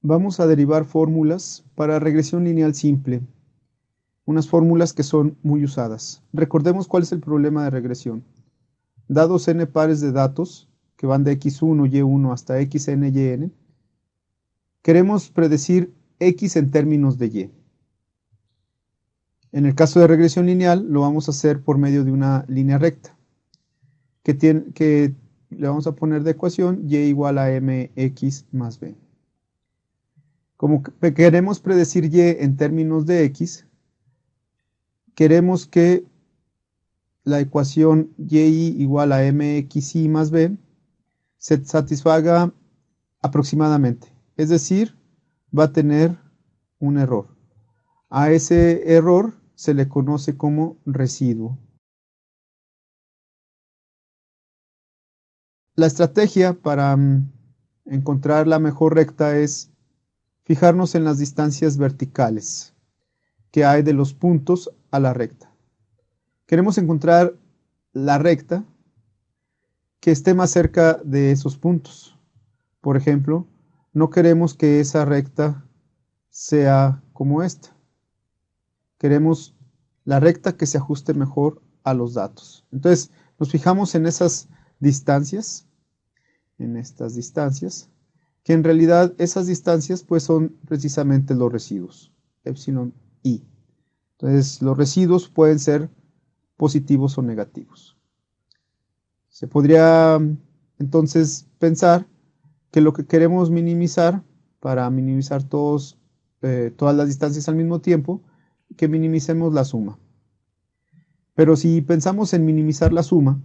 vamos a derivar fórmulas para regresión lineal simple, unas fórmulas que son muy usadas. Recordemos cuál es el problema de regresión. Dados n pares de datos, que van de x1, y1 hasta xn, yn, queremos predecir x en términos de y. En el caso de regresión lineal, lo vamos a hacer por medio de una línea recta, que le vamos a poner de ecuación y igual a mx más b. Como queremos predecir y en términos de x, queremos que la ecuación y igual a mxy más b se satisfaga aproximadamente. Es decir, va a tener un error. A ese error se le conoce como residuo. La estrategia para encontrar la mejor recta es fijarnos en las distancias verticales que hay de los puntos a la recta. Queremos encontrar la recta que esté más cerca de esos puntos. Por ejemplo, no queremos que esa recta sea como esta. Queremos la recta que se ajuste mejor a los datos. Entonces, nos fijamos en esas distancias, en estas distancias, que en realidad esas distancias pues son precisamente los residuos, epsilon i. Entonces, los residuos pueden ser positivos o negativos. Se podría entonces pensar que lo que queremos minimizar, para minimizar todas las distancias al mismo tiempo, que minimicemos la suma. Pero si pensamos en minimizar la suma,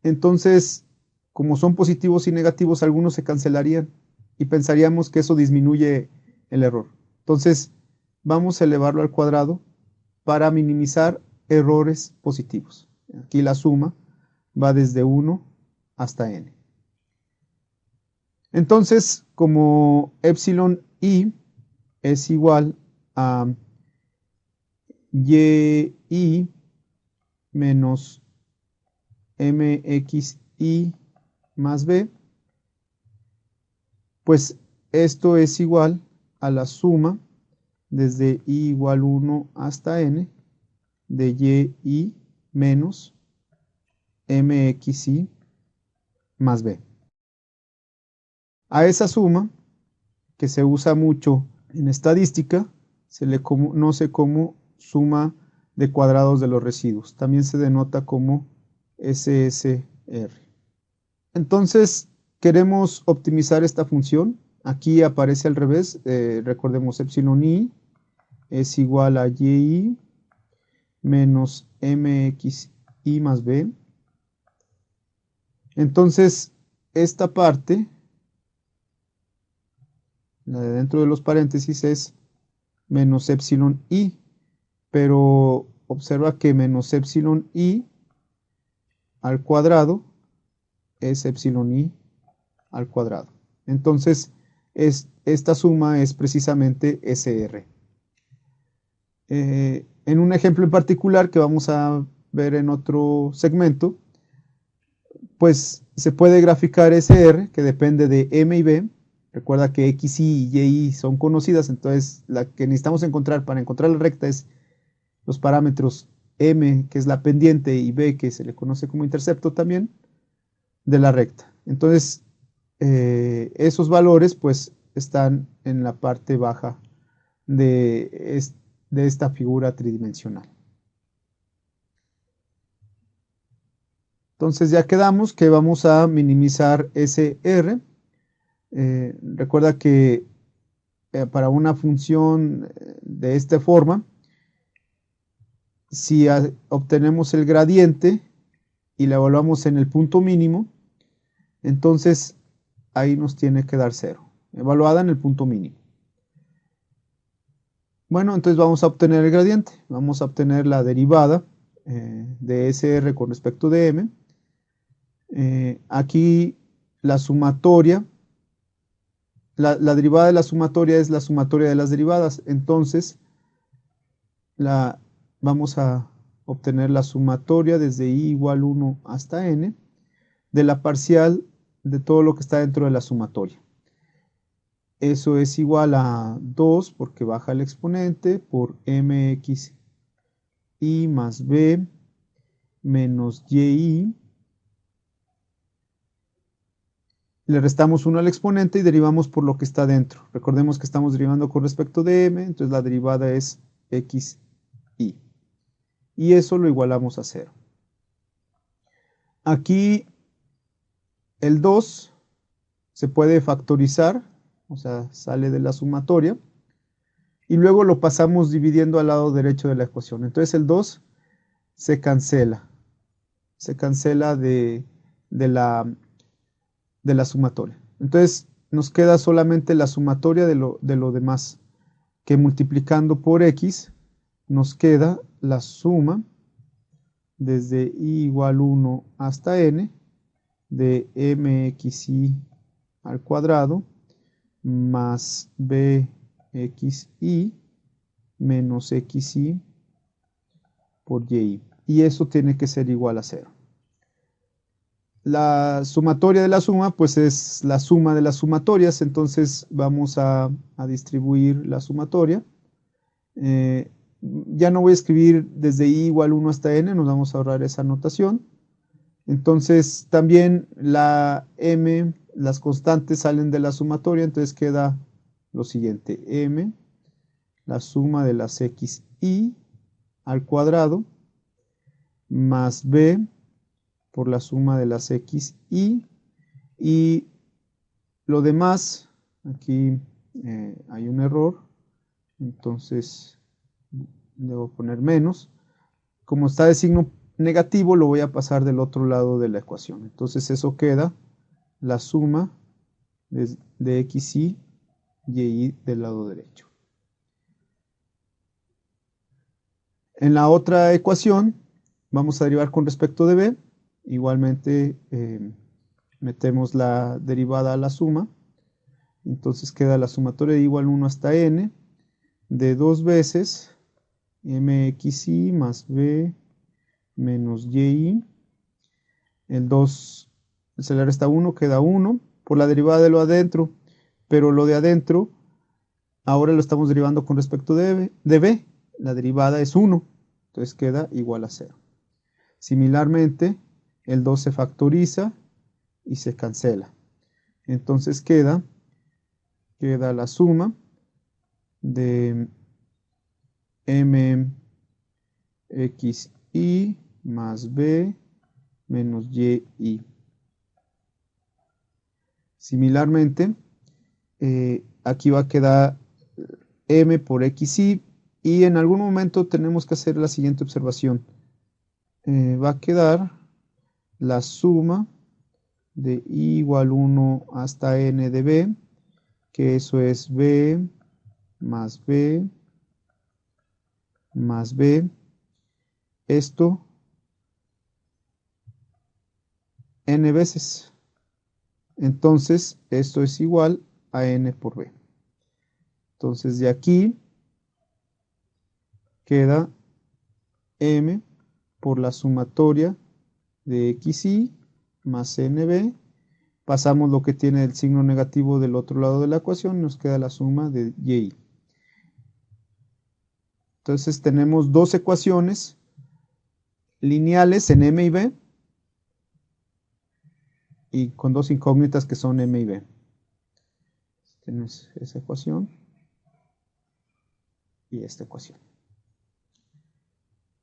entonces, como son positivos y negativos, algunos se cancelarían y pensaríamos que eso disminuye el error. Entonces, vamos a elevarlo al cuadrado para minimizar errores positivos. Aquí la suma va desde 1 hasta n. Entonces, como epsilon i es igual a y menos mxy más b, pues esto es igual a la suma desde i igual 1 hasta n de y menos mxy más b. A esa suma, que se usa mucho en estadística, se le conoce como suma de cuadrados de los residuos. También se denota como SSR. Entonces, queremos optimizar esta función. Aquí aparece al revés. Recordemos, epsilon i es igual a y menos mxy más b. Entonces, esta parte, la de dentro de los paréntesis, es menos epsilon i, pero observa que menos epsilon i al cuadrado es epsilon i al cuadrado. Entonces, esta suma es precisamente SR. En un ejemplo en particular que vamos a ver en otro segmento, pues se puede graficar SR, que depende de M y B. Recuerda que XY y YY son conocidas, entonces la que necesitamos encontrar para encontrar la recta es los parámetros M, que es la pendiente, y B, que se le conoce como intercepto también, de la recta. Entonces, esos valores pues están en la parte baja de esta figura tridimensional. Entonces ya quedamos que vamos a minimizar SR. Recuerda que para una función de esta forma, si obtenemos el gradiente y la evaluamos en el punto mínimo, entonces ahí nos tiene que dar 0, evaluada en el punto mínimo. Bueno, entonces vamos a obtener el gradiente, vamos a obtener la derivada de SR con respecto de M. Aquí la sumatoria, la derivada de la sumatoria es la sumatoria de las derivadas, entonces vamos a obtener la sumatoria desde i igual 1 hasta n de la parcial de todo lo que está dentro de la sumatoria. Eso es igual a 2 porque baja el exponente por mx y más b menos y. Le restamos 1 al exponente y derivamos por lo que está dentro. Recordemos que estamos derivando con respecto de m, entonces la derivada es x y. Y eso lo igualamos a 0. Aquí el 2 se puede factorizar, o sea, sale de la sumatoria, y luego lo pasamos dividiendo al lado derecho de la ecuación. Entonces el 2 se cancela de la sumatoria. Entonces nos queda solamente la sumatoria de lo demás, que multiplicando por x nos queda la suma desde i igual 1 hasta n de mxi al cuadrado más bxi menos xi por y. Y eso tiene que ser igual a 0. La sumatoria de la suma, pues es la suma de las sumatorias, entonces vamos a distribuir la sumatoria. Ya no voy a escribir desde i igual 1 hasta n, nos vamos a ahorrar esa notación. Entonces también la m, las constantes salen de la sumatoria, entonces queda lo siguiente, m, la suma de las xi al cuadrado, más b por la suma de las xi, y lo demás, aquí hay un error, entonces debo poner menos. Como está de signo negativo, lo voy a pasar del otro lado de la ecuación. Entonces eso queda la suma de xi y y del lado derecho. En la otra ecuación vamos a derivar con respecto de b. Igualmente metemos la derivada a la suma. Entonces queda la sumatoria de igual 1 hasta n de 2 veces mxi más b menos y. El 2 se le resta 1, queda 1 por la derivada de lo adentro, pero lo de adentro ahora lo estamos derivando con respecto de b. La derivada es 1, entonces queda igual a 0. Similarmente, el 2 se factoriza y se cancela. Entonces queda la suma de mxi más b menos y. Similarmente, aquí va a quedar m por xi y en algún momento tenemos que hacer la siguiente observación. Va a quedar la suma de i igual 1 hasta n de b, que eso es b más b más b. Esto n veces. Entonces, esto es igual a n por b. Entonces, de aquí queda m por la sumatoria de xi más nb. Pasamos lo que tiene el signo negativo del otro lado de la ecuación y nos queda la suma de y. Entonces, tenemos dos ecuaciones lineales en m y b y con dos incógnitas que son m y b. Tenemos esa ecuación y esta ecuación.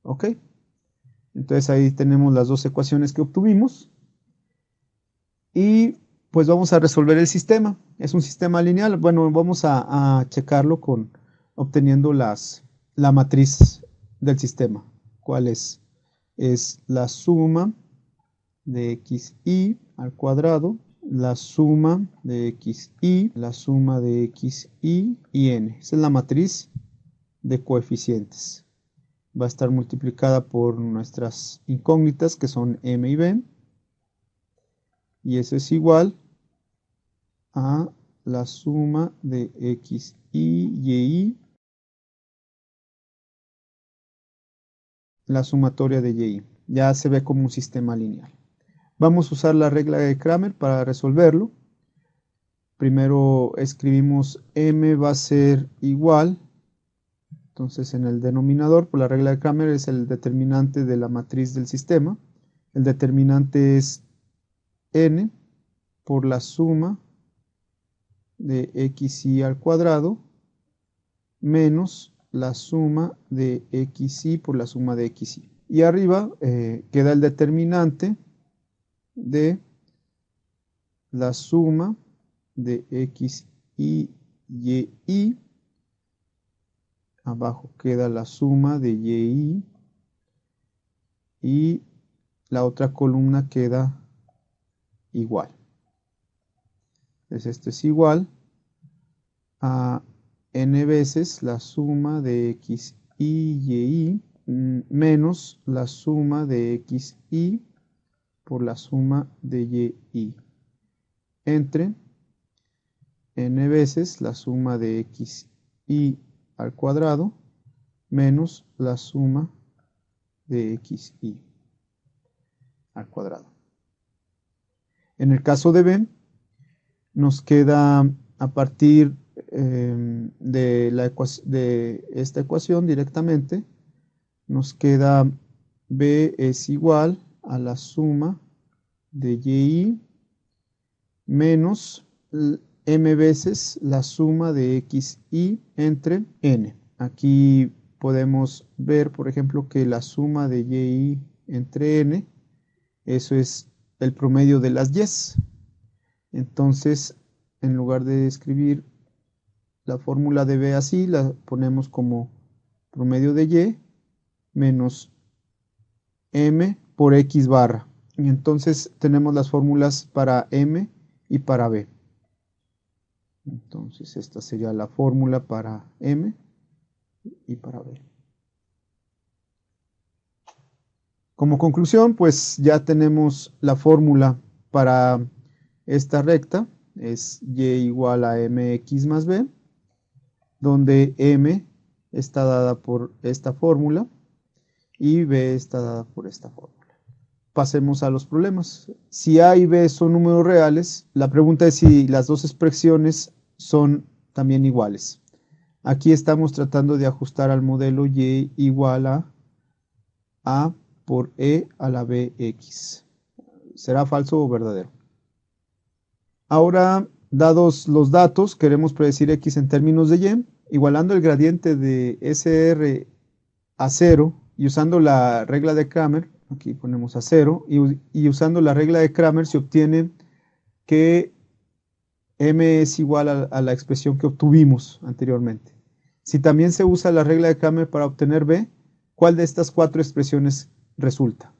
¿Ok? Entonces ahí tenemos las dos ecuaciones que obtuvimos. Y pues vamos a resolver el sistema. Es un sistema lineal. Bueno, vamos a checarlo obteniendo la matriz del sistema. ¿Cuál es? Es la suma de xi al cuadrado, la suma de xi, la suma de xi y n. Esa es la matriz de coeficientes. Va a estar multiplicada por nuestras incógnitas que son m y b. Y eso es igual a la suma de xi y y, la sumatoria de y. Ya se ve como un sistema lineal. Vamos a usar la regla de Cramer para resolverlo. primero escribimos m va a ser igual, entonces en el denominador, por la regla de Cramer, es el determinante de la matriz del sistema. El determinante es n por la suma de xy al cuadrado menos la suma de xy por la suma de xy. Y arriba queda el determinante de la suma de x y y. Abajo queda la suma de y y la otra columna queda igual. Entonces esto es igual a n veces la suma de x y menos la suma de x y por la suma de y entre n veces la suma de x y al cuadrado menos la suma de xy al cuadrado. En el caso de b, nos queda a partir de esta ecuación directamente, nos queda b es igual a la suma de y menos m veces la suma de xy entre n. Aquí podemos ver, por ejemplo, que la suma de y entre n, eso es el promedio de las y's. Entonces, en lugar de escribir la fórmula de b así, la ponemos como promedio de y menos m por x barra. Y entonces tenemos las fórmulas para m y para b. Entonces esta sería la fórmula para m y para b. Como conclusión, pues ya tenemos la fórmula para esta recta, es y igual a mx más b, donde m está dada por esta fórmula y b está dada por esta fórmula. Pasemos a los problemas. Si a y b son números reales, la pregunta es si las dos expresiones son también iguales. Aquí estamos tratando de ajustar al modelo y igual a por e a la bx. ¿Será falso o verdadero? Ahora, dados los datos, queremos predecir x en términos de y. Igualando el gradiente de SR a 0 y usando la regla de Cramer, aquí ponemos a 0, y usando la regla de Cramer se obtiene que m es igual a la expresión que obtuvimos anteriormente. Si también se usa la regla de Cramer para obtener b, ¿cuál de estas cuatro expresiones resulta?